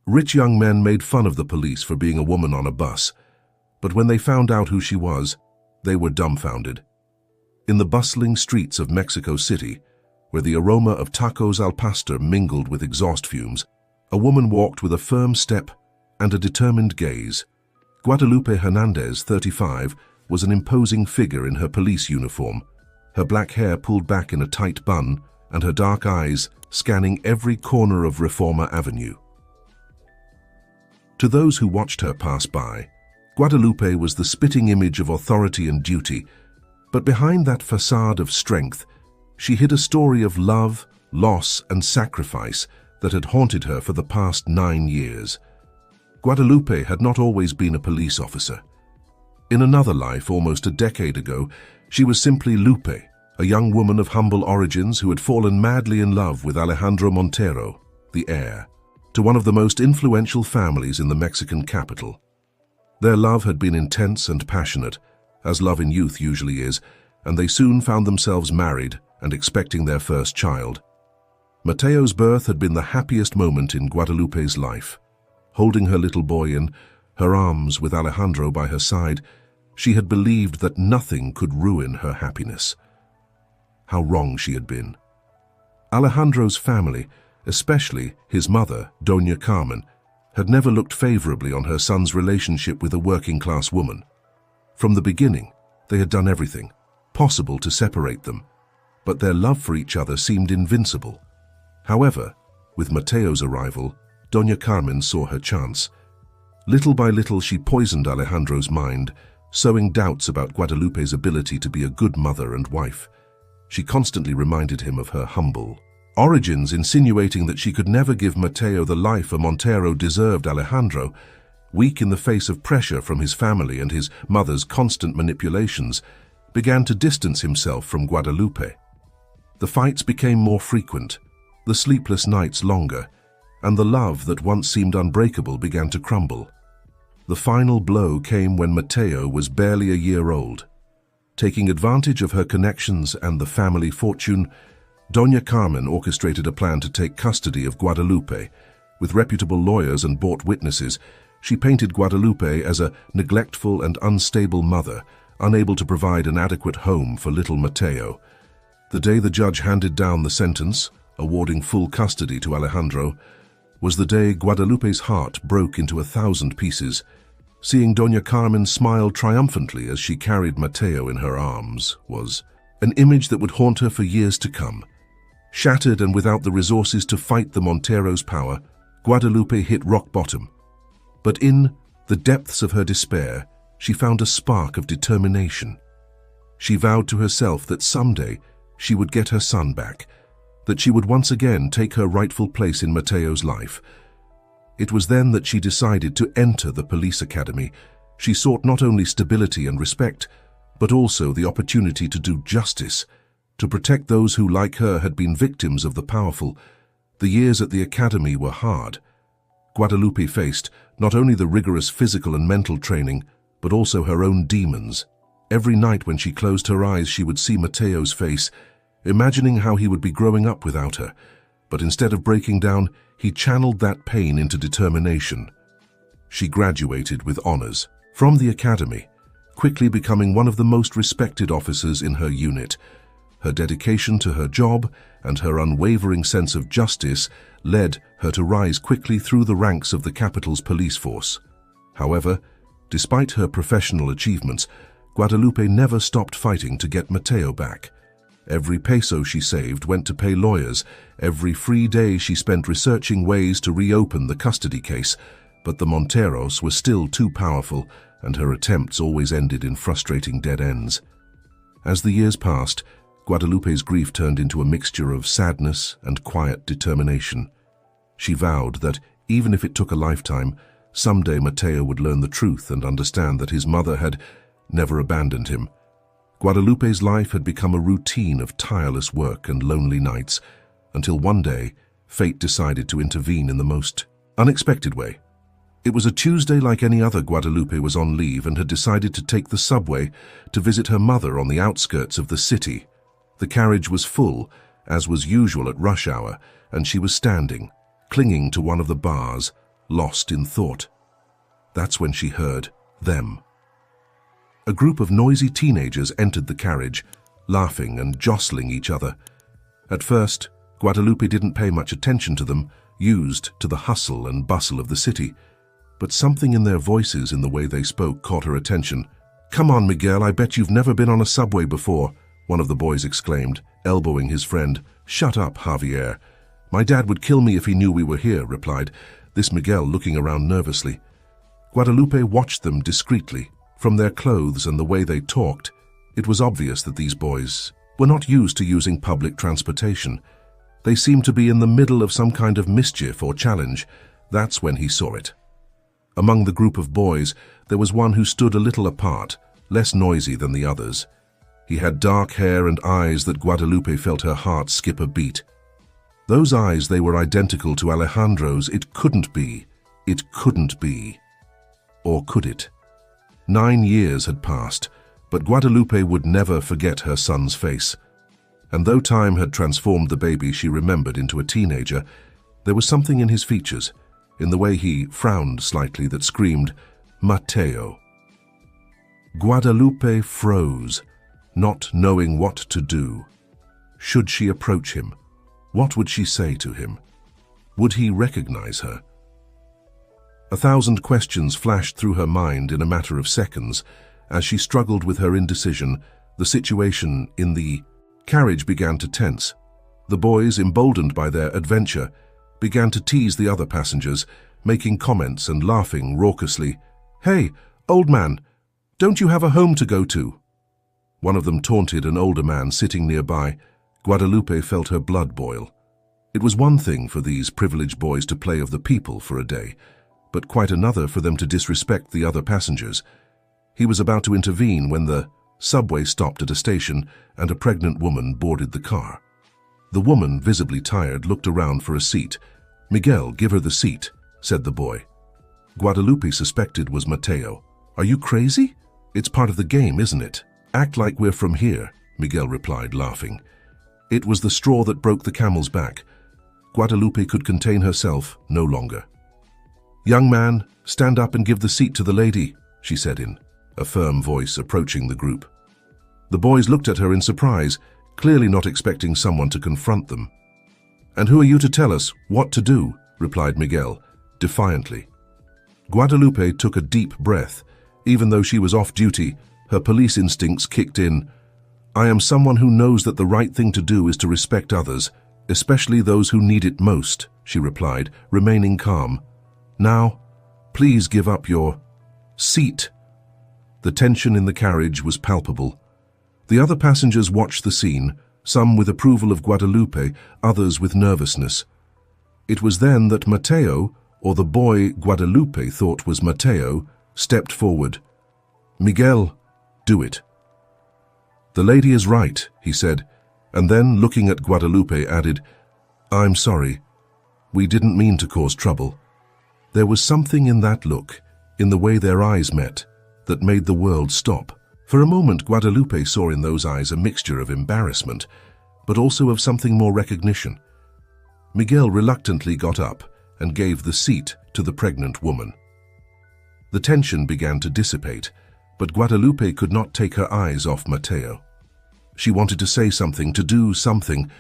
Rich young men made fun of the police for being a woman on a bus, but when they found out who she was, they were dumbfounded. In the bustling streets of Mexico City, where the aroma of tacos al pastor mingled with exhaust fumes, a woman walked with a firm step and a determined gaze. Guadalupe Hernandez, 35, was an imposing figure in her police uniform, her black hair pulled back in a tight bun and her dark eyes scanning every corner of Reforma Avenue. To those who watched her pass by, Guadalupe was the spitting image of authority and duty, but behind that facade of strength, she hid a story of love, loss, and sacrifice that had haunted her for the past 9 years. Guadalupe had not always been a police officer. In another life, almost a decade ago, she was simply Lupe, a young woman of humble origins who had fallen madly in love with Alejandro Montero, the heir, to one of the most influential families in the Mexican capital. Their love had been intense and passionate, as love in youth usually is, and they soon found themselves married and expecting their first child. Mateo's birth had been the happiest moment in Guadalupe's life. Holding her little boy in her arms with Alejandro by her side, she had believed that nothing could ruin her happiness. How wrong she had been. Alejandro's family, especially his mother, Doña Carmen, had never looked favorably on her son's relationship with a working-class woman. From the beginning, they had done everything possible to separate them, but their love for each other seemed invincible. However, with Mateo's arrival, Doña Carmen saw her chance. Little by little, she poisoned Alejandro's mind, sowing doubts about Guadalupe's ability to be a good mother and wife. She constantly reminded him of her humble origins, insinuating that she could never give Mateo the life a Montero deserved. Alejandro, weak in the face of pressure from his family and his mother's constant manipulations, began to distance himself from Guadalupe. The fights became more frequent, the sleepless nights longer, and the love that once seemed unbreakable began to crumble. The final blow came when Mateo was barely a year old. Taking advantage of her connections and the family fortune, Doña Carmen orchestrated a plan to take custody of Guadalupe. With reputable lawyers and bought witnesses, she painted Guadalupe as a neglectful and unstable mother, unable to provide an adequate home for little Mateo. The day the judge handed down the sentence, awarding full custody to Alejandro, was the day Guadalupe's heart broke into 1,000 pieces. Seeing Doña Carmen smile triumphantly as she carried Mateo in her arms was an image that would haunt her for years to come. Shattered and without the resources to fight the Montero's power, Guadalupe hit rock bottom. But in the depths of her despair, she found a spark of determination. She vowed to herself that someday she would get her son back, that she would once again take her rightful place in Mateo's life. It was then that she decided to enter the police academy. She sought not only stability and respect, but also the opportunity to do justice, to protect those who, like her, had been victims of the powerful. The years at the academy were hard. Guadalupe faced not only the rigorous physical and mental training, but also her own demons. Every night when she closed her eyes, she would see Mateo's face, imagining how he would be growing up without her. But instead of breaking down, he channeled that pain into determination. She graduated with honors from the academy, quickly becoming one of the most respected officers in her unit. Her dedication to her job and her unwavering sense of justice led her to rise quickly through the ranks of the capital's police force. However, despite her professional achievements, Guadalupe never stopped fighting to get Mateo back. Every peso she saved went to pay lawyers. Every free day she spent researching ways to reopen the custody case, but the Monteros were still too powerful, and her attempts always ended in frustrating dead ends. As the years passed, Guadalupe's grief turned into a mixture of sadness and quiet determination. She vowed that, even if it took a lifetime, someday Mateo would learn the truth and understand that his mother had never abandoned him. Guadalupe's life had become a routine of tireless work and lonely nights, until one day, fate decided to intervene in the most unexpected way. It was a Tuesday like any other. Guadalupe was on leave and had decided to take the subway to visit her mother on the outskirts of the city. The carriage was full, as was usual at rush hour, and she was standing, clinging to one of the bars, lost in thought. That's when she heard them. A group of noisy teenagers entered the carriage, laughing and jostling each other. At first, Guadalupe didn't pay much attention to them, used to the hustle and bustle of the city. But something in their voices, in the way they spoke, caught her attention. "Come on, Miguel, I bet you've never been on a subway before," one of the boys exclaimed, elbowing his friend. "Shut up, Javier. My dad would kill me if he knew we were here," replied this Miguel, looking around nervously. Guadalupe watched them discreetly. From their clothes and the way they talked, it was obvious that these boys were not used to using public transportation. They seemed to be in the middle of some kind of mischief or challenge. That's when he saw it. Among the group of boys, there was one who stood a little apart, less noisy than the others. He had dark hair and eyes that Guadalupe felt her heart skip a beat. Those eyes, they were identical to Alejandro's. It couldn't be. It couldn't be. Or could it? 9 years had passed, but Guadalupe would never forget her son's face. And though time had transformed the baby she remembered into a teenager, there was something in his features, in the way he frowned slightly, that screamed, Mateo. Guadalupe froze, not knowing what to do. Should she approach him? What would she say to him? Would he recognize her? 1,000 questions flashed through her mind in a matter of seconds. As she struggled with her indecision, the situation in the carriage began to tense. The boys, emboldened by their adventure, began to tease the other passengers, making comments and laughing raucously. "Hey, old man, don't you have a home to go to?" One of them taunted an older man sitting nearby. Guadalupe felt her blood boil. It was one thing for these privileged boys to play of the people for a day, but quite another for them to disrespect the other passengers. He was about to intervene when the subway stopped at a station and a pregnant woman boarded the car. The woman, visibly tired, looked around for a seat. "Miguel, give her the seat," said the boy. Guadalupe suspected was Mateo. "Are you crazy? It's part of the game, isn't it? Act like we're from here," Miguel replied, laughing. It was the straw that broke the camel's back. Guadalupe could contain herself no longer. "Young man, stand up and give the seat to the lady," she said in a firm voice, approaching the group. The boys looked at her in surprise, clearly not expecting someone to confront them. "And who are you to tell us what to do?" replied Miguel, defiantly. Guadalupe took a deep breath. Even though she was off duty, her police instincts kicked in. "I am someone who knows that the right thing to do is to respect others, especially those who need it most," she replied, remaining calm. "Now, please give up your seat." The tension in the carriage was palpable. The other passengers watched the scene, some with approval of Guadalupe, others with nervousness. It was then that Mateo, or the boy Guadalupe thought was Mateo, stepped forward. "Miguel, do it." "The lady is right," he said, and then, looking at Guadalupe, added, "I'm sorry. We didn't mean to cause trouble." There was something in that look, in the way their eyes met, that made the world stop. For a moment, Guadalupe saw in those eyes a mixture of embarrassment, but also of something more, recognition. Miguel reluctantly got up and gave the seat to the pregnant woman. The tension began to dissipate, but Guadalupe could not take her eyes off Mateo. She wanted to say something, to do something,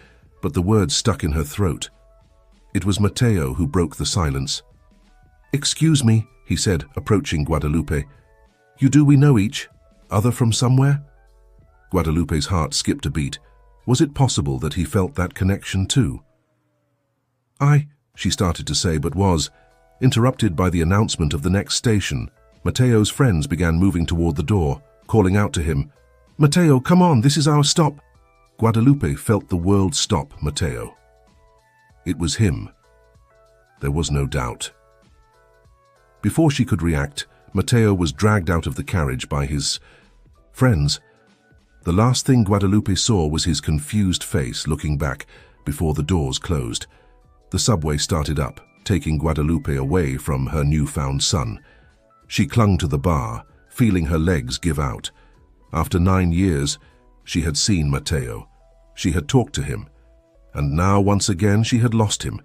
but the words stuck in her throat. It was Mateo who broke the silence. "Excuse me," he said, approaching Guadalupe. We know each other from somewhere?" Guadalupe's heart skipped a beat. Was it possible that he felt that connection too? She started to say, but was interrupted by the announcement of the next station. Mateo's friends began moving toward the door, calling out to him, "Mateo, come on, this is our stop." Guadalupe felt the world stop Mateo. It was him. There was no doubt. Before she could react, Mateo was dragged out of the carriage by his friends. The last thing Guadalupe saw was his confused face looking back before the doors closed. The subway started up, taking Guadalupe away from her newfound son. She clung to the bar, feeling her legs give out. After 9 years, she had seen Mateo. She had talked to him. And now, once again, she had lost him.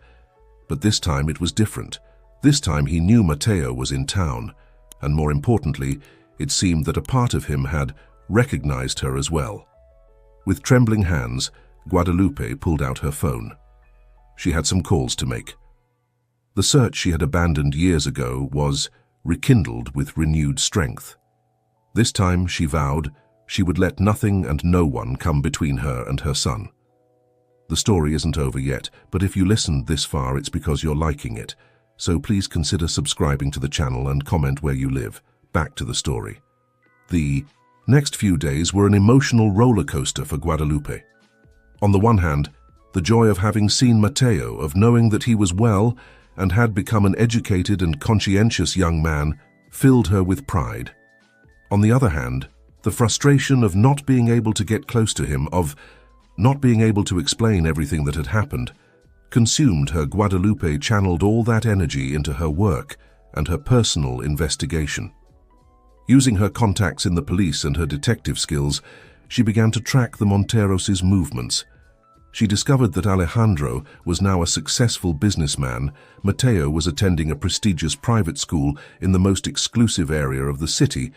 But this time it was different. This time he knew Mateo was in town, and more importantly, it seemed that a part of him had recognized her as well. With trembling hands, Guadalupe pulled out her phone. She had some calls to make. The search she had abandoned years ago was rekindled with renewed strength. This time, she vowed, she would let nothing and no one come between her and her son. The story isn't over yet, but if you listened this far, it's because you're liking it. So please consider subscribing to the channel and comment where you live. Back to the story. The next few days were an emotional roller coaster for Guadalupe. On the one hand, the joy of having seen Mateo, of knowing that he was well and had become an educated and conscientious young man, filled her with pride. On the other hand, the frustration of not being able to get close to him, of not being able to explain everything that had happened, consumed her. Guadalupe channeled all that energy into her work and her personal investigation. Using her contacts in the police and her detective skills, she began to track the Monteros' movements. She discovered that Alejandro was now a successful businessman, Mateo was attending a prestigious private school in the most exclusive area of the city,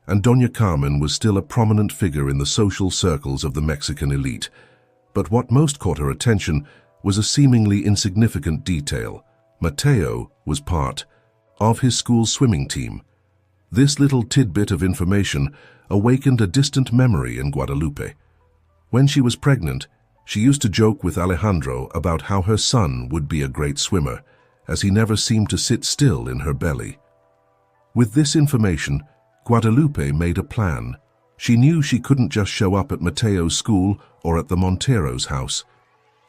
and Doña Carmen was still a prominent figure in the social circles of the Mexican elite. But what most caught her attention was a seemingly insignificant detail. Mateo was part of his school's swimming team. This little tidbit of information awakened a distant memory in Guadalupe. When she was pregnant, she used to joke with Alejandro about how her son would be a great swimmer, as he never seemed to sit still in her belly. With this information, Guadalupe made a plan. She knew she couldn't just show up at Mateo's school or at the Monteros' house.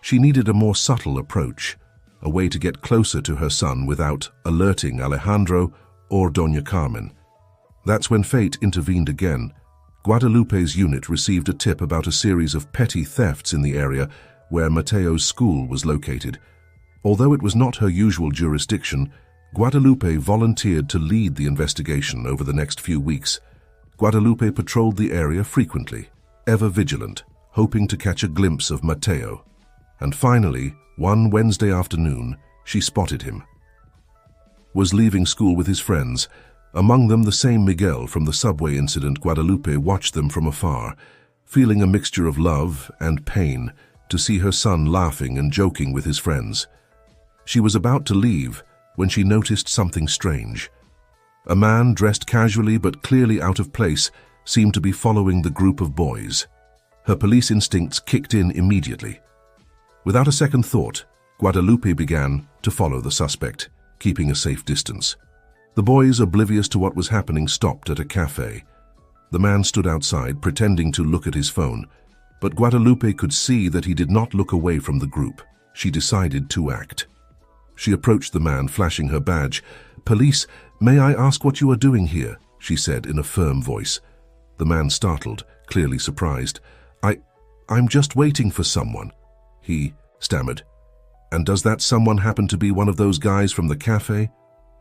She needed a more subtle approach, a way to get closer to her son without alerting Alejandro or Doña Carmen. That's when fate intervened again. Guadalupe's unit received a tip about a series of petty thefts in the area where Mateo's school was located. Although it was not her usual jurisdiction, Guadalupe volunteered to lead the investigation over the next few weeks. Guadalupe patrolled the area frequently, ever vigilant, hoping to catch a glimpse of Mateo. And finally, one Wednesday afternoon, she spotted him. Was leaving school with his friends, among them the same Miguel from the subway incident. Guadalupe watched them from afar, feeling a mixture of love and pain to see her son laughing and joking with his friends. She was about to leave when she noticed something strange. A man dressed casually but clearly out of place seemed to be following the group of boys. Her police instincts kicked in immediately. Without a second thought, Guadalupe began to follow the suspect, keeping a safe distance. The boys, oblivious to what was happening, stopped at a cafe. The man stood outside, pretending to look at his phone, but Guadalupe could see that he did not look away from the group. She decided to act. She approached the man, flashing her badge. "Police, may I ask what you are doing here?" she said in a firm voice. The man startled, clearly surprised. I'm just waiting for someone," he stammered. "And does that someone happen to be one of those guys from the cafe?"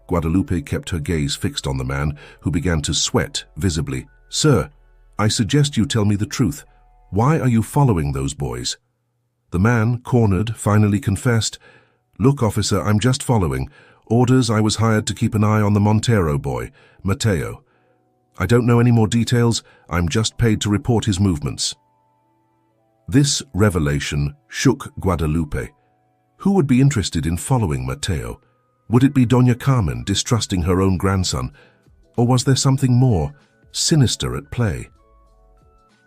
Guadalupe kept her gaze fixed on the man, who began to sweat visibly. "Sir, I suggest you tell me the truth. Why are you following those boys?" The man, cornered, finally confessed, "Look, officer, I'm just following. Orders. I was hired to keep an eye on the Montero boy, Mateo. I don't know any more details. I'm just paid to report his movements." This revelation shook Guadalupe. Who would be interested in following Mateo? Would it be Doña Carmen distrusting her own grandson? Or was there something more sinister at play?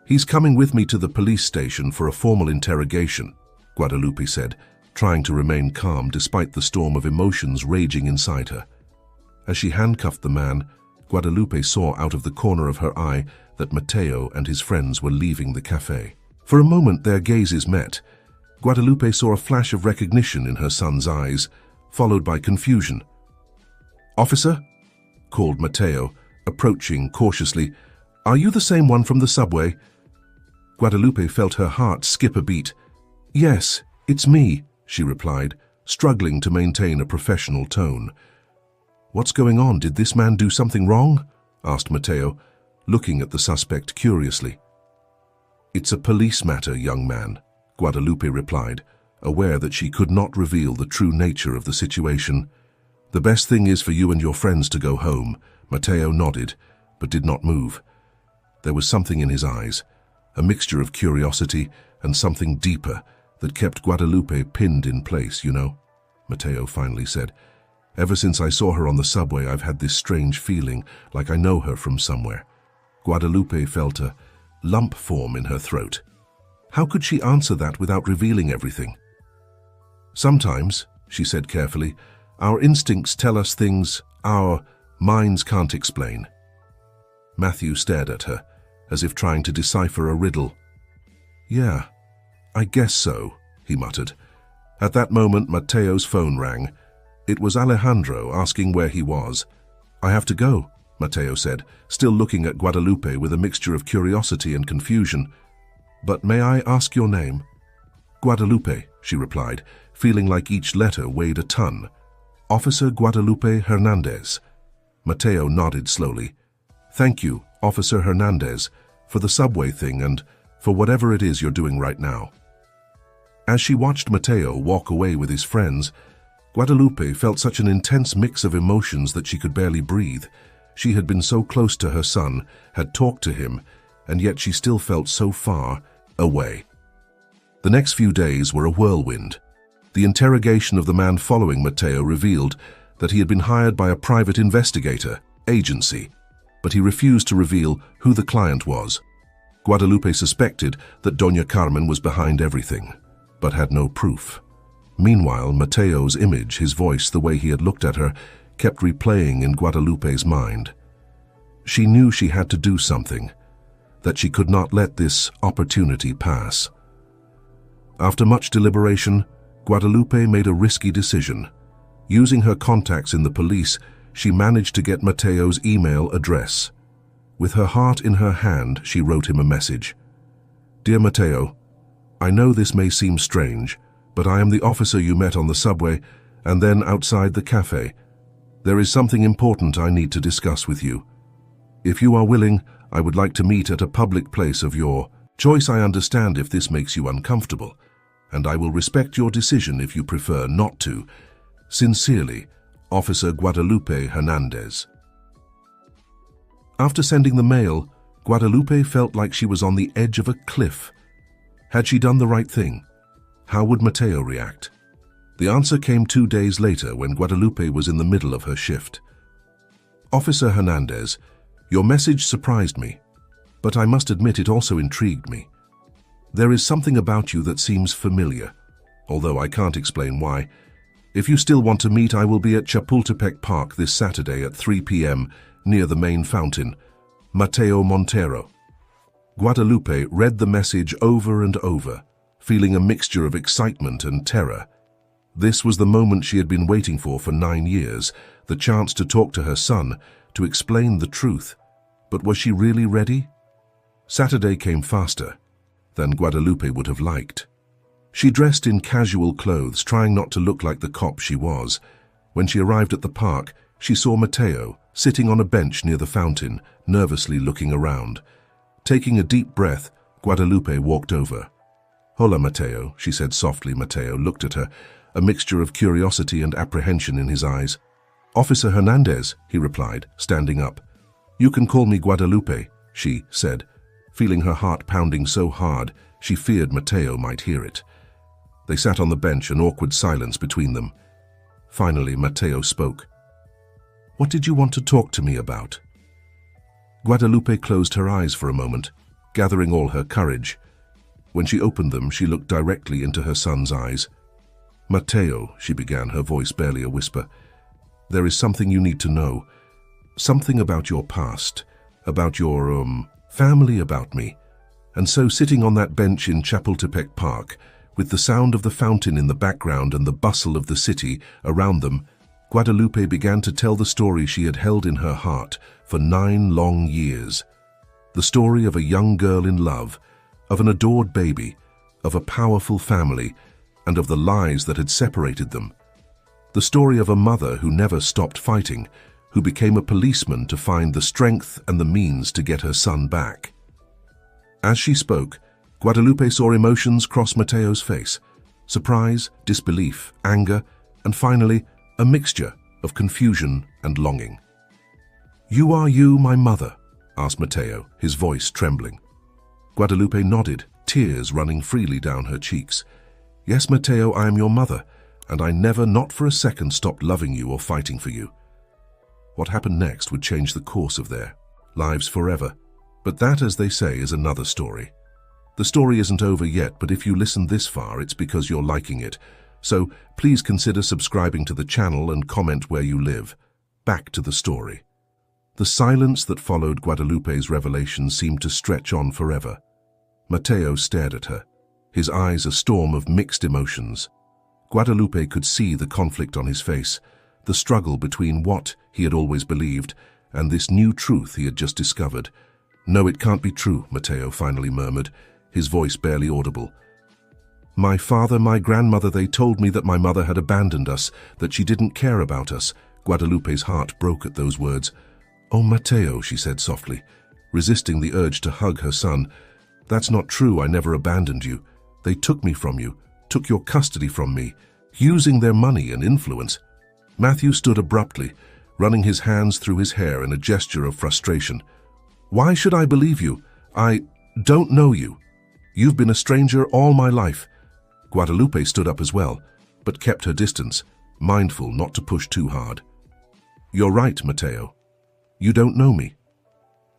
"He's coming with me to the police station for a formal interrogation," Guadalupe said, trying to remain calm despite the storm of emotions raging inside her. As she handcuffed the man, Guadalupe saw out of the corner of her eye that Mateo and his friends were leaving the cafe. For a moment their gazes met. Guadalupe saw a flash of recognition in her son's eyes, followed by confusion. "Officer?" called Mateo, approaching cautiously. "Are you the same one from the subway?" Guadalupe felt her heart skip a beat. "Yes, it's me," she replied, struggling to maintain a professional tone. "What's going on? Did this man do something wrong?" asked Mateo, looking at the suspect curiously. "It's a police matter, young man," Guadalupe replied, aware that she could not reveal the true nature of the situation. The best thing is for you and your friends to go home. Matteo nodded, but did not move. There was something in his eyes, a mixture of curiosity and something deeper that kept Guadalupe pinned in place, you know, Matteo finally said. Ever since I saw her on the subway, I've had this strange feeling, like I know her from somewhere. Guadalupe felt a lump form in her throat. How could she answer that without revealing everything? Sometimes, she said carefully, our instincts tell us things our minds can't explain. Matthew stared at her, as if trying to decipher a riddle. Yeah, I guess so, he muttered. At that moment, Matteo's phone rang. It was Alejandro asking where he was. I have to go, Matteo said, still looking at Guadalupe with a mixture of curiosity and confusion. But may I ask your name? Guadalupe, she replied, feeling like each letter weighed a ton. Officer Guadalupe Hernandez. Matteo nodded slowly. Thank you, Officer Hernandez, for the subway thing and for whatever it is you're doing right now. As she watched Matteo walk away with his friends, Guadalupe felt such an intense mix of emotions that she could barely breathe. She had been so close to her son, had talked to him, and yet she still felt so far away. The next few days were a whirlwind. The interrogation of the man following Matteo revealed that he had been hired by a private investigator agency, but he refused to reveal who the client was. Guadalupe suspected that Doña Carmen was behind everything, but had no proof. Meanwhile, Matteo's image, his voice, the way he had looked at her, kept replaying in Guadalupe's mind. She knew she had to do something, that she could not let this opportunity pass. After much deliberation, Guadalupe made a risky decision. Using her contacts in the police, she managed to get Matteo's email address. With her heart in her hand, she wrote him a message. Dear Matteo, I know this may seem strange, but I am the officer you met on the subway and then outside the cafe. There is something important I need to discuss with you. If you are willing, I would like to meet at a public place of your choice. I understand if this makes you uncomfortable, and I will respect your decision if you prefer not to. Sincerely, Officer Guadalupe Hernandez. After sending the mail, Guadalupe felt like she was on the edge of a cliff. Had she done the right thing? How would Matteo react? The answer came 2 days later when Guadalupe was in the middle of her shift. Officer Hernandez, your message surprised me, but I must admit it also intrigued me. There is something about you that seems familiar, although I can't explain why. If you still want to meet, I will be at Chapultepec Park this Saturday at 3 p.m. near the main fountain. Matteo Montero. Guadalupe read the message over and over, feeling a mixture of excitement and terror. This was the moment she had been waiting for 9 years, the chance to talk to her son, to explain the truth. But was she really ready? Saturday came faster than Guadalupe would have liked. She dressed in casual clothes, trying not to look like the cop she was. When she arrived at the park, she saw Matteo sitting on a bench near the fountain, nervously looking around. Taking a deep breath, Guadalupe walked over. Hola, Matteo, she said softly. Matteo looked at her, a mixture of curiosity and apprehension in his eyes. Officer Hernandez, he replied, standing up. You can call me Guadalupe, she said, feeling her heart pounding so hard she feared Matteo might hear it. They sat on the bench, an awkward silence between them. Finally, Matteo spoke. What did you want to talk to me about? Guadalupe closed her eyes for a moment, gathering all her courage. When she opened them, she looked directly into her son's eyes. Matteo, she began, her voice barely a whisper. There is something you need to know. Something about your past, about your, family, about me. And so, sitting on that bench in Chapultepec Park, with the sound of the fountain in the background and the bustle of the city around them, Guadalupe began to tell the story she had held in her heart for 9 long years. The story of a young girl in love, of an adored baby, of a powerful family, and of the lies that had separated them. The story of a mother who never stopped fighting, who became a policeman to find the strength and the means to get her son back. As she spoke, Guadalupe saw emotions cross Matteo's face: surprise, disbelief, anger, and finally, a mixture of confusion and longing. "You are you, my mother?" asked Mateo, his voice trembling. Guadalupe nodded, tears running freely down her cheeks. "Yes, Mateo, I am your mother, and I never, not for a second, stopped loving you or fighting for you." What happened next would change the course of their lives forever. But that, as they say, is another story. The story isn't over yet, but if you listened this far, it's because you're liking it. So please consider subscribing to the channel and comment where you live. Back to the story. The silence that followed Guadalupe's revelation seemed to stretch on forever. Mateo stared at her, his eyes a storm of mixed emotions. Guadalupe could see the conflict on his face, the struggle between what he had always believed and this new truth he had just discovered. "No, it can't be true," Mateo finally murmured, his voice barely audible. "My father, my grandmother, they told me that my mother had abandoned us, that she didn't care about us." Guadalupe's heart broke at those words. "Oh, Mateo," she said softly, resisting the urge to hug her son. "That's not true. I never abandoned you. They took me from you, took your custody from me, using their money and influence." Matthew stood abruptly, running his hands through his hair in a gesture of frustration. "Why should I believe you? I don't know you. You've been a stranger all my life." Guadalupe stood up as well, but kept her distance, mindful not to push too hard. "You're right, Mateo. You don't know me.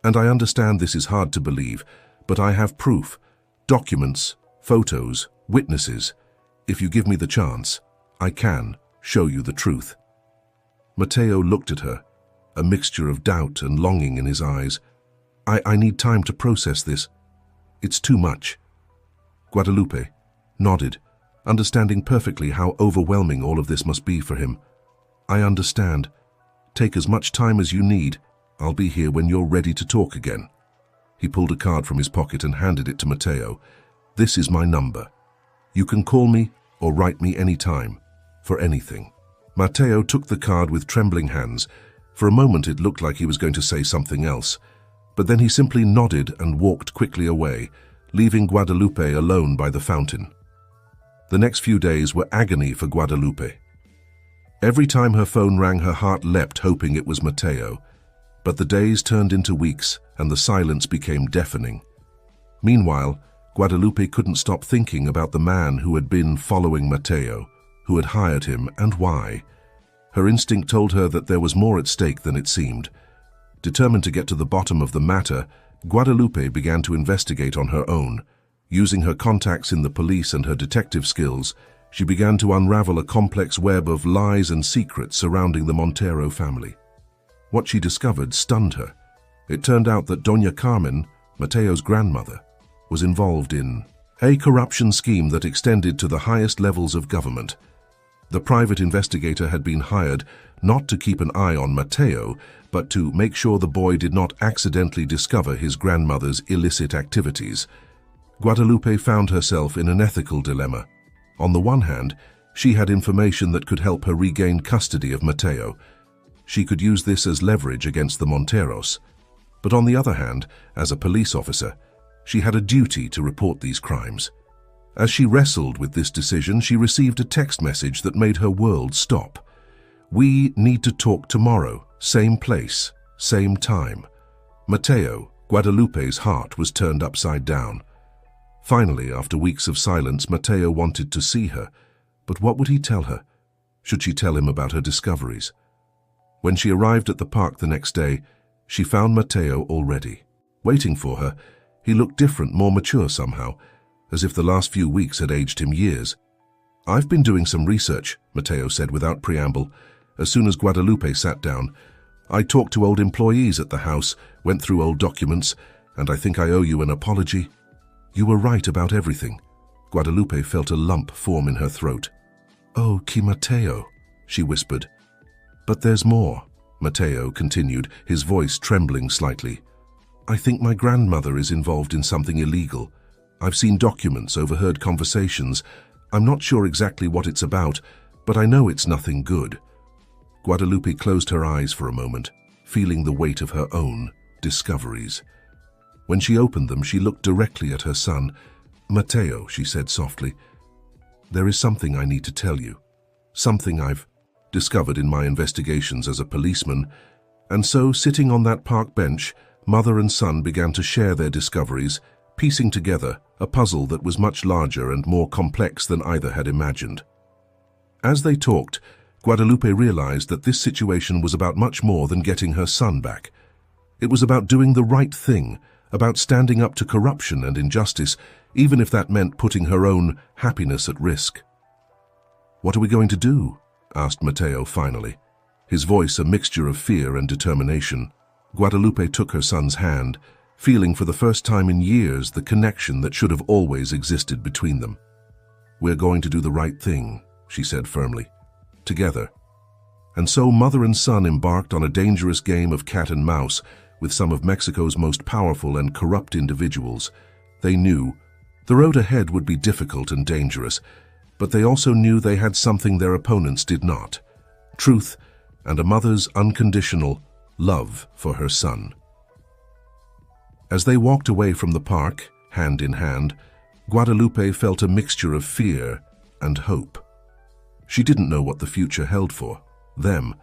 And I understand this is hard to believe, but I have proof, documents, photos, witnesses. If you give me the chance, I can show you the truth." Mateo looked at her, a mixture of doubt and longing in his eyes. I need time to process this. It's too much." Guadalupe nodded, understanding perfectly how overwhelming all of this must be for him. "I understand. Take as much time as you need. I'll be here when you're ready to talk again." He pulled a card from his pocket and handed it to Mateo. "This is my number. You can call me or write me any time, for anything." Mateo took the card with trembling hands. For a moment it looked like he was going to say something else, but then he simply nodded and walked quickly away, leaving Guadalupe alone by the fountain. The next few days were agony for Guadalupe. Every time her phone rang, her heart leapt, hoping it was Mateo. But the days turned into weeks, and the silence became deafening. Meanwhile, Guadalupe couldn't stop thinking about the man who had been following Mateo, who had hired him, and why. Her instinct told her that there was more at stake than it seemed. Determined to get to the bottom of the matter, Guadalupe began to investigate on her own. Using her contacts in the police and her detective skills, she began to unravel a complex web of lies and secrets surrounding the Montero family. What she discovered stunned her. It turned out that Doña Carmen, Mateo's grandmother, was involved in a corruption scheme that extended to the highest levels of government. The private investigator had been hired not to keep an eye on Mateo, but to make sure the boy did not accidentally discover his grandmother's illicit activities. Guadalupe found herself in an ethical dilemma. On the one hand, she had information that could help her regain custody of Mateo. She could use this as leverage against the Monteros. But on the other hand, as a police officer, she had a duty to report these crimes. As she wrestled with this decision, she received a text message that made her world stop. "We need to talk tomorrow, same place, same time." Mateo, Guadalupe's heart was turned upside down. Finally, after weeks of silence, Mateo wanted to see her. But what would he tell her? Should she tell him about her discoveries? When she arrived at the park the next day, she found Mateo already. Waiting for her, he looked different, more mature somehow, as if the last few weeks had aged him years. "I've been doing some research," Mateo said without preamble. As soon as Guadalupe sat down, "I talked to old employees at the house, went through old documents, and I think I owe you an apology." "You were right about everything." Guadalupe felt a lump form in her throat. "Oh, que Mateo," she whispered. "But there's more," Mateo continued, his voice trembling slightly. "I think my grandmother is involved in something illegal. I've seen documents, overheard conversations. I'm not sure exactly what it's about, but I know it's nothing good." Guadalupe closed her eyes for a moment, feeling the weight of her own discoveries. When she opened them, she looked directly at her son. "Mateo," she said softly, "there is something I need to tell you. Something I've discovered in my investigations as a policeman, and so, sitting on that park bench, mother and son began to share their discoveries, piecing together a puzzle that was much larger and more complex than either had imagined. As they talked, Guadalupe realized that this situation was about much more than getting her son back. It was about doing the right thing, about standing up to corruption and injustice, even if that meant putting her own happiness at risk. "What are we going to do?" asked Mateo finally, his voice a mixture of fear and determination. Guadalupe took her son's hand, feeling for the first time in years the connection that should have always existed between them. "We're going to do the right thing," she said firmly. "Together." And so mother and son embarked on a dangerous game of cat and mouse with some of Mexico's most powerful and corrupt individuals. They knew the road ahead would be difficult and dangerous, but they also knew they had something their opponents did not: truth and a mother's unconditional love for her son. As they walked away from the park, hand in hand, Guadalupe felt a mixture of fear and hope. She didn't know what the future held for them,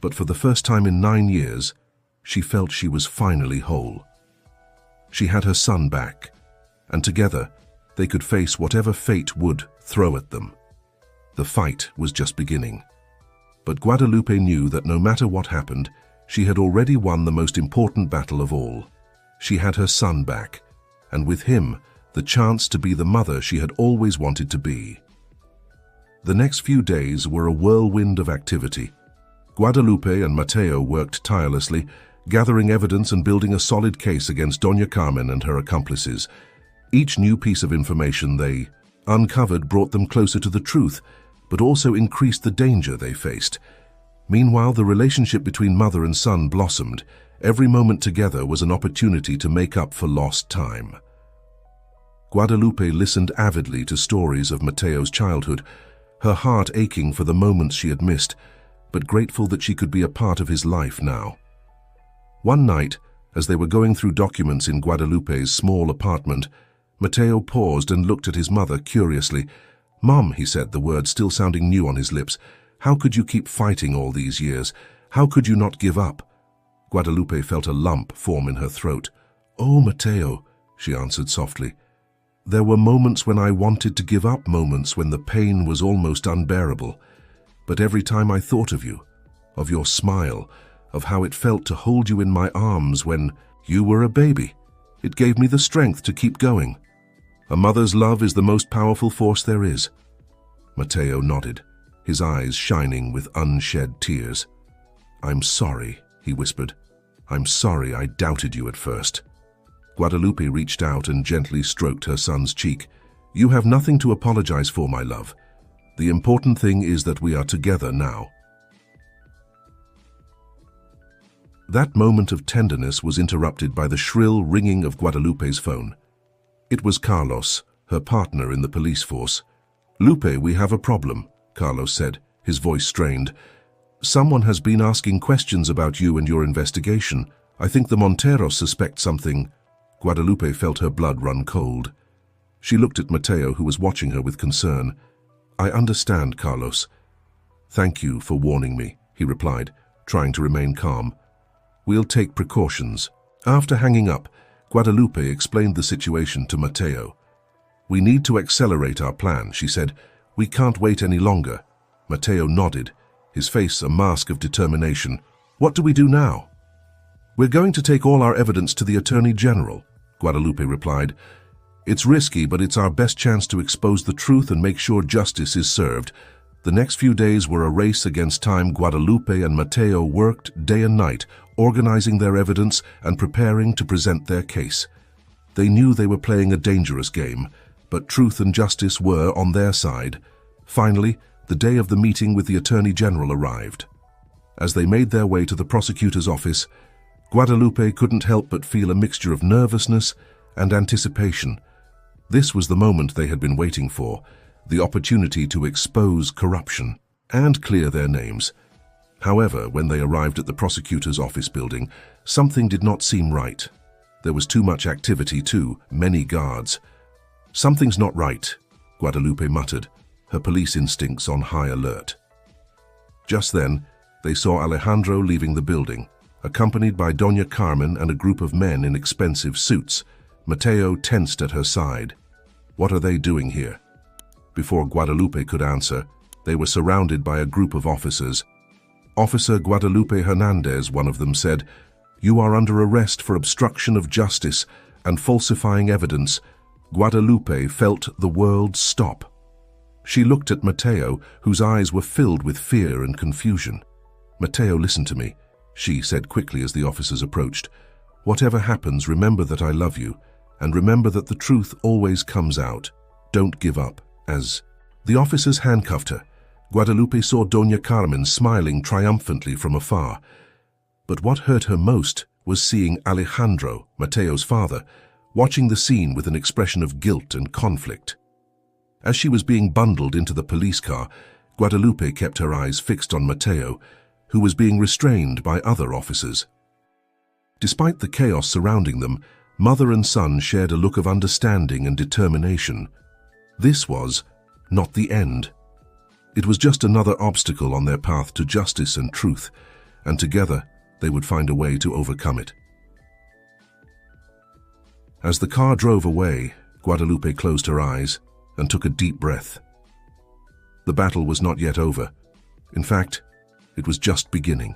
but for the first time in 9 years, she felt she was finally whole. She had her son back, and together they could face whatever fate would throw at them. The fight was just beginning. But Guadalupe knew that no matter what happened, she had already won the most important battle of all. She had her son back, and with him, the chance to be the mother she had always wanted to be. The next few days were a whirlwind of activity. Guadalupe and Mateo worked tirelessly, gathering evidence and building a solid case against Doña Carmen and her accomplices. Each new piece of information they uncovered brought them closer to the truth, but also increased the danger they faced. Meanwhile, the relationship between mother and son blossomed. Every moment together was an opportunity to make up for lost time. Guadalupe listened avidly to stories of Mateo's childhood, her heart aching for the moments she had missed, but grateful that she could be a part of his life now. One night, as they were going through documents in Guadalupe's small apartment, Mateo paused and looked at his mother curiously. "Mom," he said, the word still sounding new on his lips, "how could you keep fighting all these years? How could you not give up?" Guadalupe felt a lump form in her throat. "Oh, Mateo," she answered softly. "There were moments when I wanted to give up, moments when the pain was almost unbearable. But every time I thought of you, of your smile, of how it felt to hold you in my arms when you were a baby, it gave me the strength to keep going. A mother's love is the most powerful force there is." Mateo nodded, his eyes shining with unshed tears. "I'm sorry," he whispered. "I'm sorry I doubted you at first." Guadalupe reached out and gently stroked her son's cheek. "You have nothing to apologize for, my love. The important thing is that we are together now." That moment of tenderness was interrupted by the shrill ringing of Guadalupe's phone. It was Carlos, her partner in the police force. "Lupe, we have a problem," Carlos said, his voice strained. "Someone has been asking questions about you and your investigation. I think the Monteros suspect something." Guadalupe felt her blood run cold. She looked at Mateo, who was watching her with concern. "I understand, Carlos." "Thank you for warning me," he replied, trying to remain calm. "We'll take precautions." After hanging up, Guadalupe explained the situation to Mateo. "We need to accelerate our plan," she said. "We can't wait any longer." Mateo nodded, his face a mask of determination. "What do we do now?" "We're going to take all our evidence to the Attorney General," Guadalupe replied. "It's risky, but it's our best chance to expose the truth and make sure justice is served." The next few days were a race against time. Guadalupe and Mateo worked day and night, organizing their evidence and preparing to present their case. They knew they were playing a dangerous game, but truth and justice were on their side. Finally, the day of the meeting with the Attorney General arrived. As they made their way to the prosecutor's office, Guadalupe couldn't help but feel a mixture of nervousness and anticipation. This was the moment they had been waiting for, the opportunity to expose corruption and clear their names. However, when they arrived at the prosecutor's office building, something did not seem right. There was too much activity too, many guards. "Something's not right," Guadalupe muttered, her police instincts on high alert. Just then, they saw Alejandro leaving the building, accompanied by Doña Carmen and a group of men in expensive suits. Mateo tensed at her side. What are they doing here? Before Guadalupe could answer, they were surrounded by a group of officers. Officer Guadalupe Hernandez, one of them, said, "You are under arrest for obstruction of justice and falsifying evidence." Guadalupe felt the world stop. She looked at Mateo, whose eyes were filled with fear and confusion. "Mateo, listen to me," she said quickly as the officers approached. "Whatever happens, remember that I love you, and remember that the truth always comes out. Don't give up." As the officers handcuffed her, Guadalupe saw Doña Carmen smiling triumphantly from afar. But what hurt her most was seeing Alejandro, Mateo's father, watching the scene with an expression of guilt and conflict. As she was being bundled into the police car, Guadalupe kept her eyes fixed on Mateo, who was being restrained by other officers. Despite the chaos surrounding them, mother and son shared a look of understanding and determination. This was not the end. It was just another obstacle on their path to justice and truth, and together they would find a way to overcome it. As the car drove away, Guadalupe closed her eyes and took a deep breath. The battle was not yet over. In fact, it was just beginning.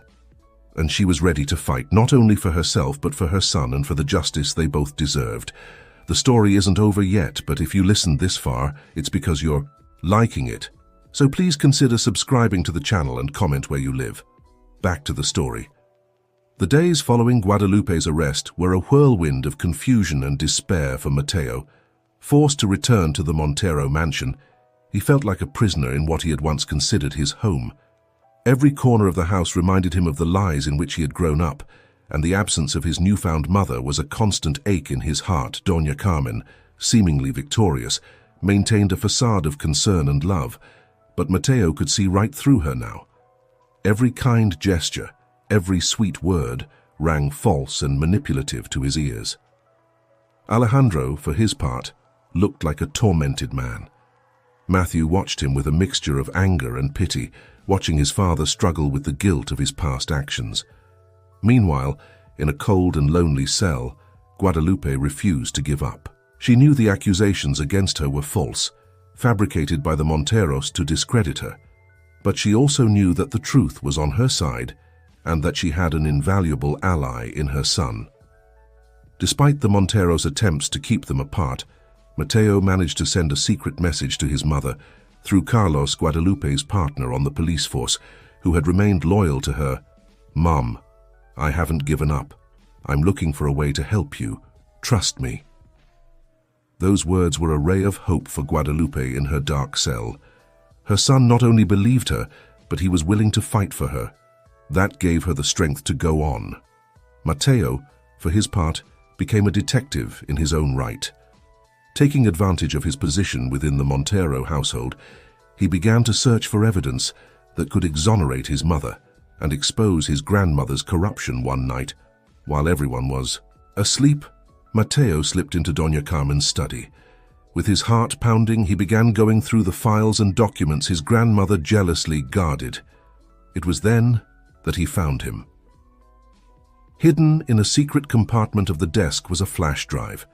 And she was ready to fight, not only for herself, but for her son and for the justice they both deserved. The story isn't over yet, but if you listened this far, it's because you're liking it. So please consider subscribing to the channel and comment where you live. Back to the story. The days following Guadalupe's arrest were a whirlwind of confusion and despair for Mateo. Forced to return to the Montero mansion, he felt like a prisoner in what he had once considered his home. Every corner of the house reminded him of the lies in which he had grown up, and the absence of his newfound mother was a constant ache in his heart. Doña Carmen, seemingly victorious, maintained a facade of concern and love, but Mateo could see right through her now. Every kind gesture, every sweet word, rang false and manipulative to his ears. Alejandro, for his part, looked like a tormented man. Matthew watched him with a mixture of anger and pity, watching his father struggle with the guilt of his past actions. Meanwhile, in a cold and lonely cell, Guadalupe refused to give up. She knew the accusations against her were false, fabricated by the Monteros to discredit her. But she also knew that the truth was on her side and that she had an invaluable ally in her son. Despite the Monteros' attempts to keep them apart, Mateo managed to send a secret message to his mother through Carlos, Guadalupe's partner on the police force, who had remained loyal to her. "Mom, I haven't given up. I'm looking for a way to help you. Trust me." Those words were a ray of hope for Guadalupe in her dark cell. Her son not only believed her, but he was willing to fight for her. That gave her the strength to go on. Mateo, for his part, became a detective in his own right. Taking advantage of his position within the Montero household, he began to search for evidence that could exonerate his mother and expose his grandmother's corruption. One night, while everyone was asleep, Mateo slipped into Doña Carmen's study. With his heart pounding, he began going through the files and documents his grandmother jealously guarded. It was then that he found him. Hidden in a secret compartment of the desk was a flash drive.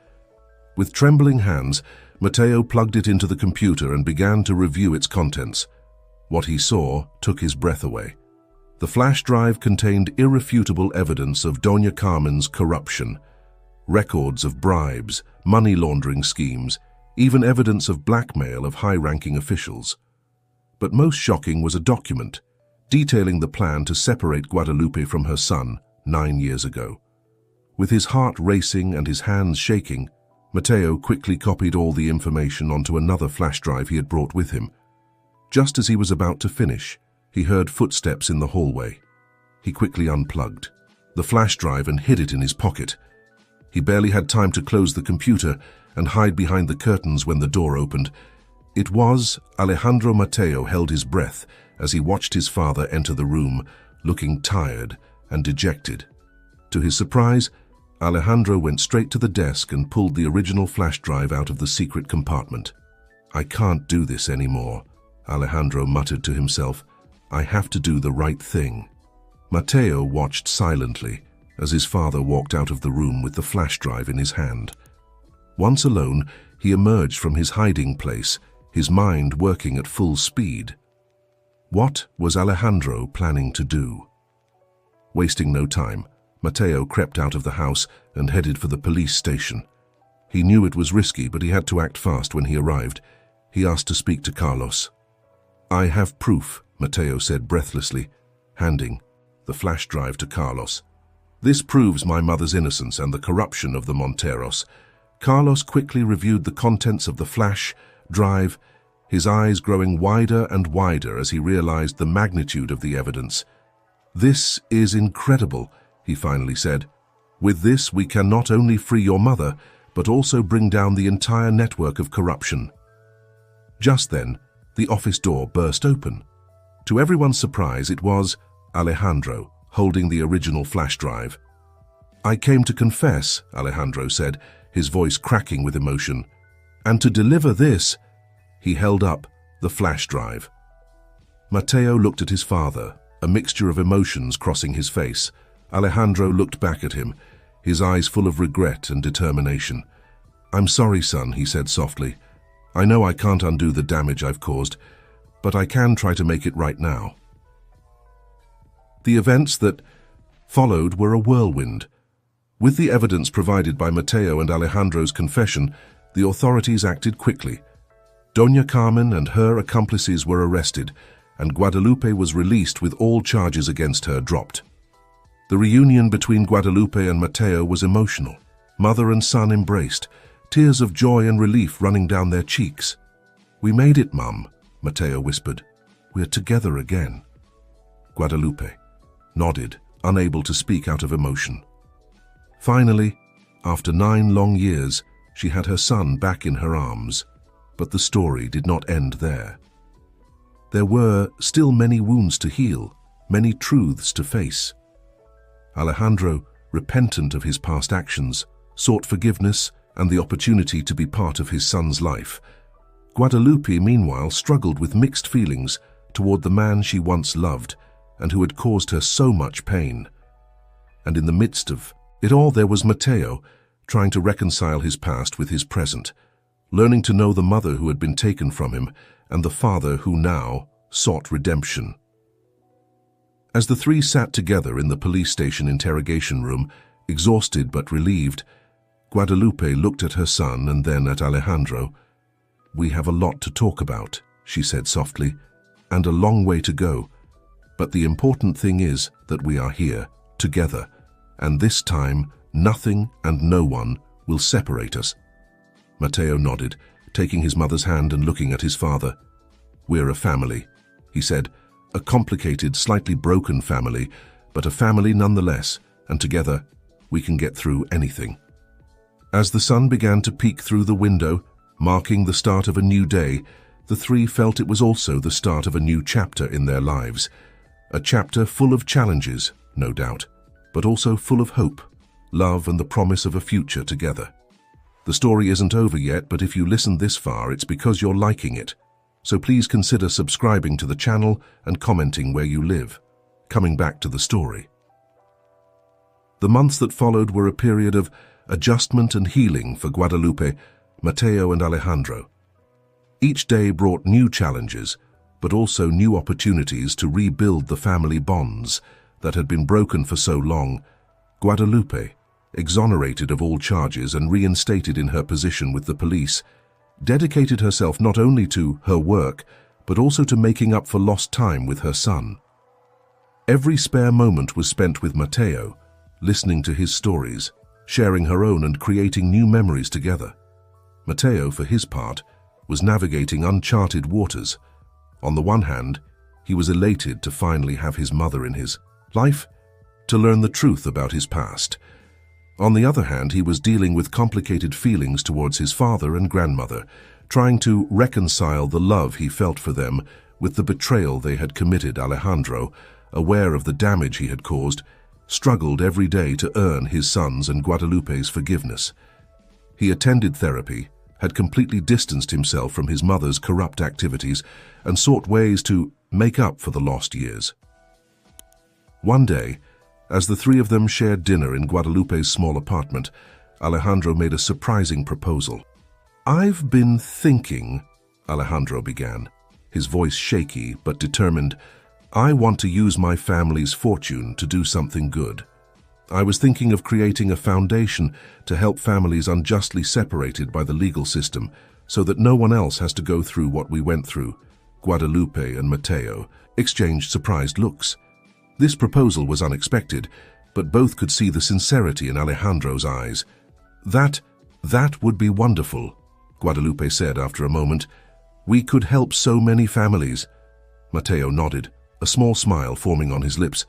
With trembling hands, Mateo plugged it into the computer and began to review its contents. What he saw took his breath away. The flash drive contained irrefutable evidence of Doña Carmen's corruption, records of bribes, money laundering schemes, even evidence of blackmail of high-ranking officials. But most shocking was a document detailing the plan to separate Guadalupe from her son 9 years ago. With his heart racing and his hands shaking, Mateo quickly copied all the information onto another flash drive he had brought with him. Just as he was about to finish, he heard footsteps in the hallway. He quickly unplugged the flash drive and hid it in his pocket. He barely had time to close the computer and hide behind the curtains when the door opened. It was Alejandro. Mateo held his breath as he watched his father enter the room, looking tired and dejected. To his surprise, Alejandro went straight to the desk and pulled the original flash drive out of the secret compartment. "I can't do this anymore," Alejandro muttered to himself. I have to do the right thing." Mateo watched silently as his father walked out of the room with the flash drive in his hand. Once alone, he emerged from his hiding place, his mind working at full speed. What was Alejandro planning to do? Wasting no time, Mateo crept out of the house and headed for the police station. He knew it was risky, but he had to act fast when he arrived. He asked to speak to Carlos. "I have proof," Mateo said breathlessly, handing the flash drive to Carlos. "This proves my mother's innocence and the corruption of the Monteros." Carlos quickly reviewed the contents of the flash drive, his eyes growing wider and wider as he realized the magnitude of the evidence. "This is incredible," he finally said. "With this, we can not only free your mother, but also bring down the entire network of corruption." Just then, the office door burst open. To everyone's surprise, it was Alejandro, holding the original flash drive. "I came to confess," Alejandro said, his voice cracking with emotion. "And to deliver this," he held up the flash drive. Mateo looked at his father, a mixture of emotions crossing his face. Alejandro looked back at him, his eyes full of regret and determination. "I'm sorry, son," he said softly. "I know I can't undo the damage I've caused, but I can try to make it right now." The events that followed were a whirlwind. With the evidence provided by Mateo and Alejandro's confession, the authorities acted quickly. Doña Carmen and her accomplices were arrested, and Guadalupe was released with all charges against her dropped. The reunion between Guadalupe and Mateo was emotional. Mother and son embraced, tears of joy and relief running down their cheeks. "We made it, Mum," Mateo whispered. "We're together again." Guadalupe nodded, unable to speak out of emotion. Finally, after 9 long years, she had her son back in her arms. But the story did not end there. There were still many wounds to heal, many truths to face. Alejandro, repentant of his past actions, sought forgiveness and the opportunity to be part of his son's life. Guadalupe, meanwhile, struggled with mixed feelings toward the man she once loved and who had caused her so much pain. And in the midst of it all, there was Mateo, trying to reconcile his past with his present, learning to know the mother who had been taken from him and the father who now sought redemption. As the three sat together in the police station interrogation room, exhausted but relieved, Guadalupe looked at her son and then at Alejandro. "We have a lot to talk about," she said softly, "and a long way to go. But the important thing is that we are here, together, and this time nothing and no one will separate us." Mateo nodded, taking his mother's hand and looking at his father. "We're a family," he said, "a complicated, slightly broken family, but a family nonetheless, and together we can get through anything." As the sun began to peek through the window, marking the start of a new day, the three felt it was also the start of a new chapter in their lives. A chapter full of challenges, no doubt, but also full of hope, love, and the promise of a future together. The story isn't over yet, but if you listened this far, it's because you're liking it. So please consider subscribing to the channel and commenting where you live. Coming back to the story. The months that followed were a period of adjustment and healing for Guadalupe, Mateo, and Alejandro. Each day brought new challenges, but also new opportunities to rebuild the family bonds that had been broken for so long. Guadalupe, exonerated of all charges and reinstated in her position with the police, dedicated herself not only to her work, but also to making up for lost time with her son. Every spare moment was spent with Mateo, listening to his stories, sharing her own and creating new memories together. Mateo, for his part, was navigating uncharted waters. On the one hand, he was elated to finally have his mother in his life, to learn the truth about his past. On the other hand, he was dealing with complicated feelings towards his father and grandmother, trying to reconcile the love he felt for them with the betrayal they had committed. Alejandro, aware of the damage he had caused, struggled every day to earn his son's and Guadalupe's forgiveness. He attended therapy, had completely distanced himself from his mother's corrupt activities and sought ways to make up for the lost years. One day, as the three of them shared dinner in Guadalupe's small apartment, Alejandro made a surprising proposal. "I've been thinking," Alejandro began, his voice shaky but determined. "I want to use my family's fortune to do something good. I was thinking of creating a foundation to help families unjustly separated by the legal system so that no one else has to go through what we went through." Guadalupe and Mateo exchanged surprised looks. This proposal was unexpected, but both could see the sincerity in Alejandro's eyes. That would be wonderful," Guadalupe said after a moment. "We could help so many families." Mateo nodded, a small smile forming on his lips.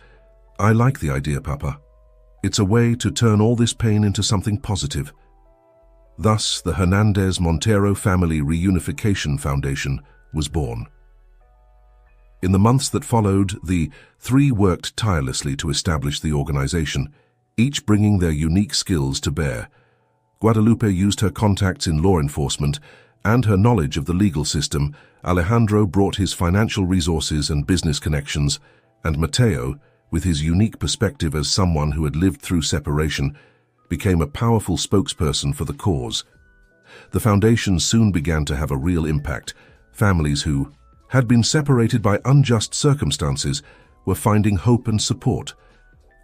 "I like the idea, Papa. It's a way to turn all this pain into something positive." Thus, the Hernandez Montero Family Reunification Foundation was born. In the months that followed, the three worked tirelessly to establish the organization, each bringing their unique skills to bear. Guadalupe used her contacts in law enforcement and her knowledge of the legal system. Alejandro brought his financial resources and business connections, and Mateo, with his unique perspective as someone who had lived through separation, became a powerful spokesperson for the cause. The foundation soon began to have a real impact. Families who had been separated by unjust circumstances were finding hope and support.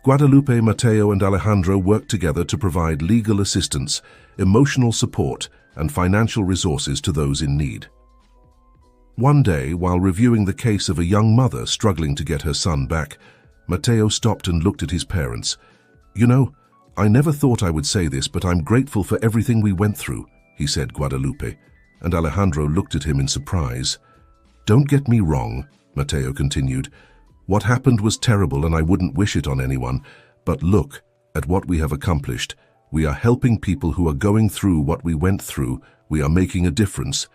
Guadalupe, Mateo, and Alejandro worked together to provide legal assistance, emotional support, and financial resources to those in need. One day, while reviewing the case of a young mother struggling to get her son back, Mateo stopped and looked at his parents. "You know, I never thought I would say this, but I'm grateful for everything we went through," he said, Guadalupe, and Alejandro looked at him in surprise. "Don't get me wrong," Mateo continued. "What happened was terrible and I wouldn't wish it on anyone, but look at what we have accomplished. We are helping people who are going through what we went through. We are making a difference."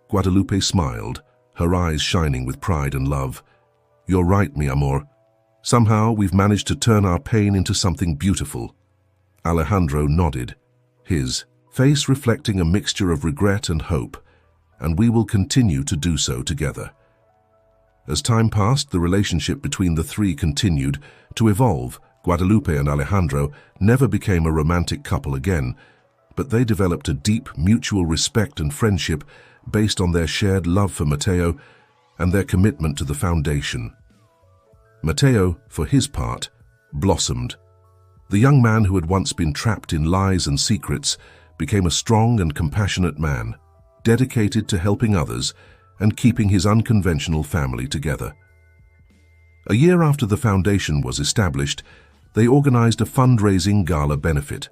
Guadalupe smiled, her eyes shining with pride and love. "You're right, mi amor. Somehow we've managed to turn our pain into something beautiful." Alejandro nodded, his face reflecting a mixture of regret and hope, "and we will continue to do so together." As time passed, the relationship between the three continued to evolve. Guadalupe and Alejandro never became a romantic couple again, but they developed a deep mutual respect and friendship based on their shared love for Mateo and their commitment to the foundation. Mateo, for his part, blossomed. The young man who had once been trapped in lies and secrets became a strong and compassionate man, dedicated to helping others and keeping his unconventional family together. A year after the foundation was established, they organized a fundraising gala benefit.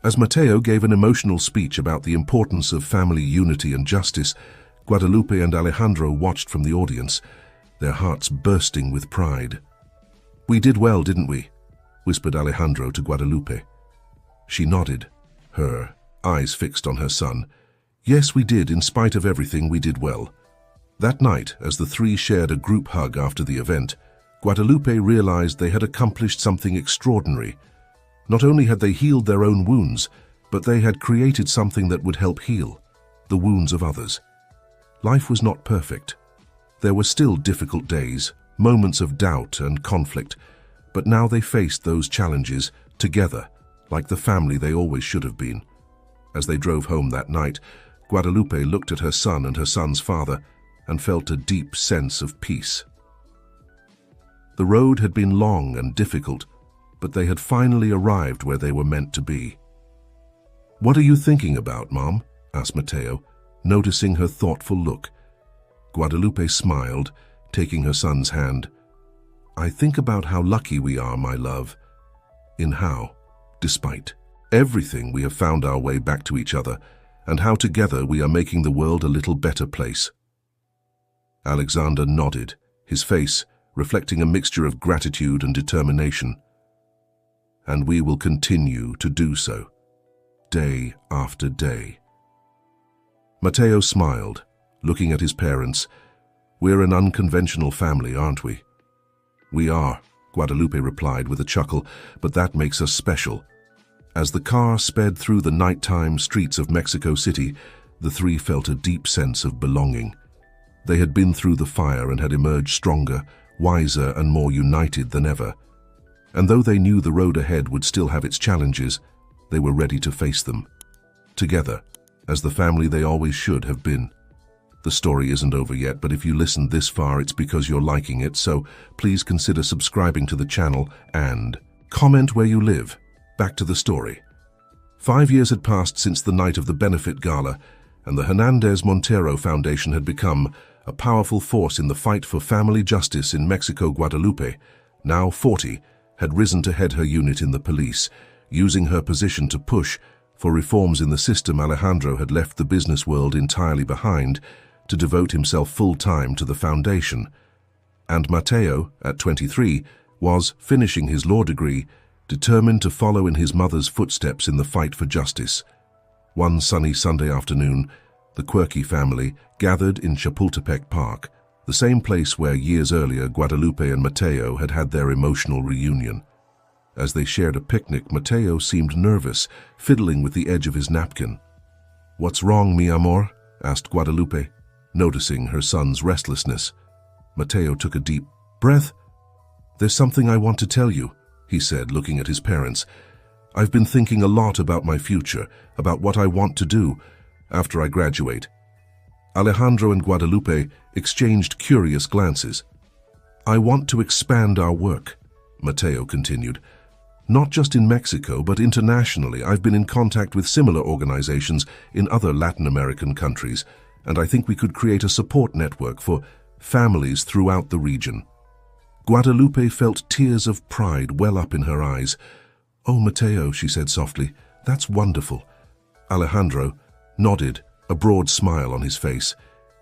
As Mateo gave an emotional speech about the importance of family unity and justice, Guadalupe and Alejandro watched from the audience, their hearts bursting with pride. "We did well, didn't we?" whispered Alejandro to Guadalupe. She nodded, her eyes fixed on her son. "Yes, we did. In spite of everything, we did well." That night, as the three shared a group hug after the event, Guadalupe realized they had accomplished something extraordinary. Not only had they healed their own wounds, but they had created something that would help heal the wounds of others. Life was not perfect. There were still difficult days, moments of doubt and conflict, but now they faced those challenges together, like the family they always should have been. As they drove home that night, Guadalupe looked at her son and her son's father and felt a deep sense of peace. The road had been long and difficult, but they had finally arrived where they were meant to be. "What are you thinking about, Mom?" asked Mateo, noticing her thoughtful look. Guadalupe smiled, taking her son's hand. "I think about how lucky we are, my love. In how, despite everything, we have found our way back to each other, and how together we are making the world a little better place." Alexander nodded, his face reflecting a mixture of gratitude and determination. "And we will continue to do so, day after day." Mateo smiled, looking at his parents. "We're an unconventional family, aren't we?" "We are," Guadalupe replied with a chuckle, "but that makes us special." As the car sped through the nighttime streets of Mexico City, the three felt a deep sense of belonging. They had been through the fire and had emerged stronger, wiser and more united than ever. And though they knew the road ahead would still have its challenges, they were ready to face them. Together, as the family they always should have been. The story isn't over yet, but if you listened this far, it's because you're liking it, so please consider subscribing to the channel and comment where you live. Back to the story. 5 years had passed since the night of the benefit gala, and the Hernandez Montero Foundation had become a powerful force in the fight for family justice in Mexico. Guadalupe, now 40, had risen to head her unit in the police, using her position to push for reforms in the system. Alejandro had left the business world entirely behind to devote himself full-time to the foundation. And Mateo, at 23, was finishing his law degree, determined to follow in his mother's footsteps in the fight for justice. One sunny Sunday afternoon, the quirky family gathered in Chapultepec Park, the same place where years earlier Guadalupe and Mateo had had their emotional reunion. As they shared a picnic, Mateo seemed nervous, fiddling with the edge of his napkin. "What's wrong, mi amor?" asked Guadalupe, noticing her son's restlessness. Mateo took a deep breath. "There's something I want to tell you," he said, looking at his parents. "I've been thinking a lot about my future, about what I want to do after I graduate." Alejandro and Guadalupe exchanged curious glances. "I want to expand our work," Mateo continued. "Not just in Mexico, but internationally. I've been in contact with similar organizations in other Latin American countries, and I think we could create a support network for families throughout the region." Guadalupe felt tears of pride well up in her eyes. "Oh, Mateo," she said softly, "that's wonderful." Alejandro nodded, a broad smile on his face.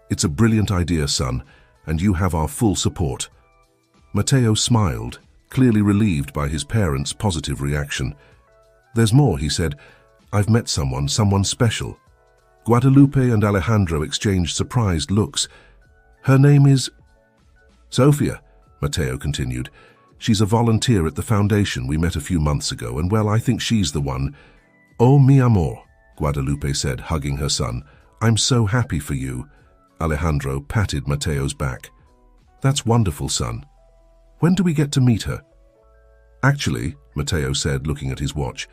"It's a brilliant idea, son, and you have our full support." Mateo smiled, clearly relieved by his parents' positive reaction. "There's more," he said. "I've met someone special." Guadalupe and Alejandro exchanged surprised looks. "Her name is Sofia," Mateo continued. "She's a volunteer at the foundation we met a few months ago, and well, I think she's the one." "Oh, mi amor," Guadalupe said, hugging her son. "I'm so happy for you." Alejandro patted Mateo's back. "That's wonderful, son. When do we get to meet her?" "Actually," Mateo said, looking at his watch,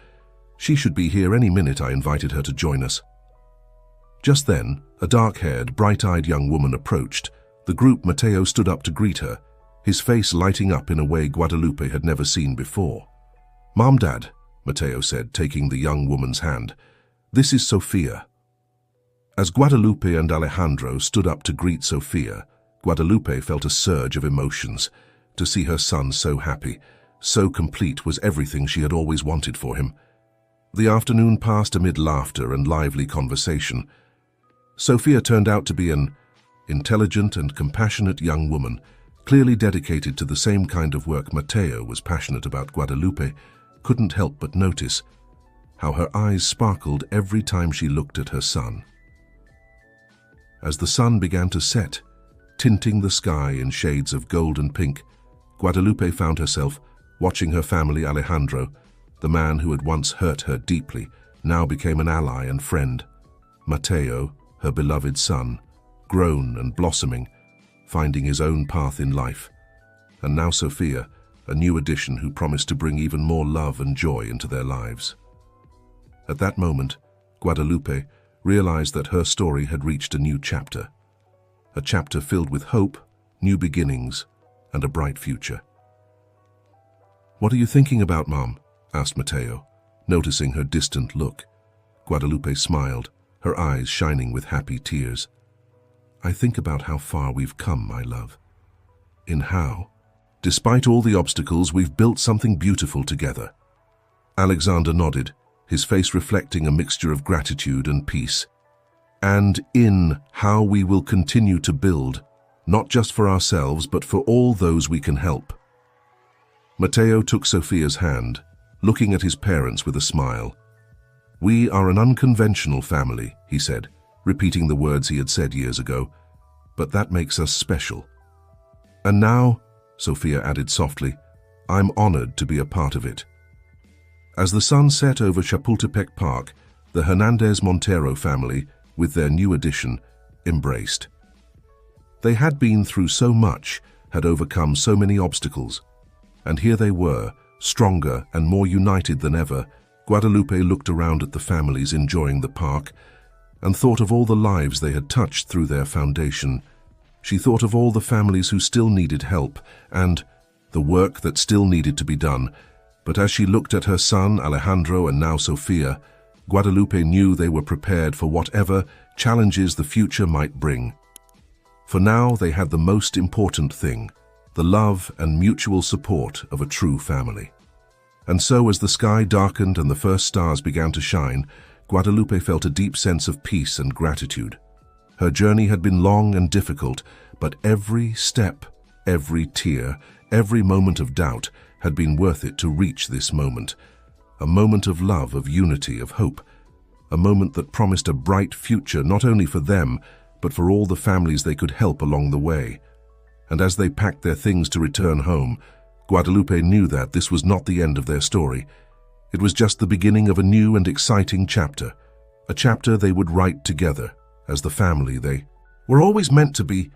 "she should be here any minute. I invited her to join us." Just then, a dark-haired, bright-eyed young woman approached. The group Mateo stood up to greet her, his face lighting up in a way Guadalupe had never seen before. "Mom, Dad," Mateo said, taking the young woman's hand. "This is Sofia." As Guadalupe and Alejandro stood up to greet Sofia, Guadalupe felt a surge of emotions. To see her son so happy, so complete, was everything she had always wanted for him. The afternoon passed amid laughter and lively conversation. Sofia turned out to be an intelligent and compassionate young woman, clearly dedicated to the same kind of work Mateo was passionate about. Guadalupe couldn't help but notice how her eyes sparkled every time she looked at her son. As the sun began to set, tinting the sky in shades of gold and pink, Guadalupe found herself watching her family. Alejandro, the man who had once hurt her deeply, now became an ally and friend. Mateo, her beloved son, grown and blossoming, finding his own path in life. And now Sofia, a new addition who promised to bring even more love and joy into their lives. At that moment, Guadalupe realized that her story had reached a new chapter. A chapter filled with hope, new beginnings, and a bright future. "What are you thinking about, Mom?" asked Mateo, noticing her distant look. Guadalupe smiled, her eyes shining with happy tears. "I think about how far we've come, my love. In how, despite all the obstacles, we've built something beautiful together." Alexander nodded, his face reflecting a mixture of gratitude and peace. "And in how we will continue to build, not just for ourselves, but for all those we can help." Mateo took Sofia's hand, looking at his parents with a smile. "We are an unconventional family," he said, repeating the words he had said years ago, "but that makes us special. And now," Sofia added softly, "I'm honored to be a part of it." As the sun set over Chapultepec Park, the Hernandez Montero family, with their new addition, embraced. They had been through so much, had overcome so many obstacles, and here they were, stronger and more united than ever. Guadalupe looked around at the families enjoying the park and thought of all the lives they had touched through their foundation. She thought of all the families who still needed help and the work that still needed to be done. But as she looked at her son, Alejandro, and now Sofia, Guadalupe knew they were prepared for whatever challenges the future might bring. For now they had the most important thing, the love and mutual support of a true family. And so as the sky darkened and the first stars began to shine, Guadalupe felt a deep sense of peace and gratitude. Her journey had been long and difficult, but every step, every tear, every moment of doubt had been worth it to reach this moment. A moment of love, of unity, of hope. A moment that promised a bright future not only for them, but for all the families they could help along the way. And as they packed their things to return home, Guadalupe knew that this was not the end of their story. It was just the beginning of a new and exciting chapter, a chapter they would write together as the family they were always meant to be.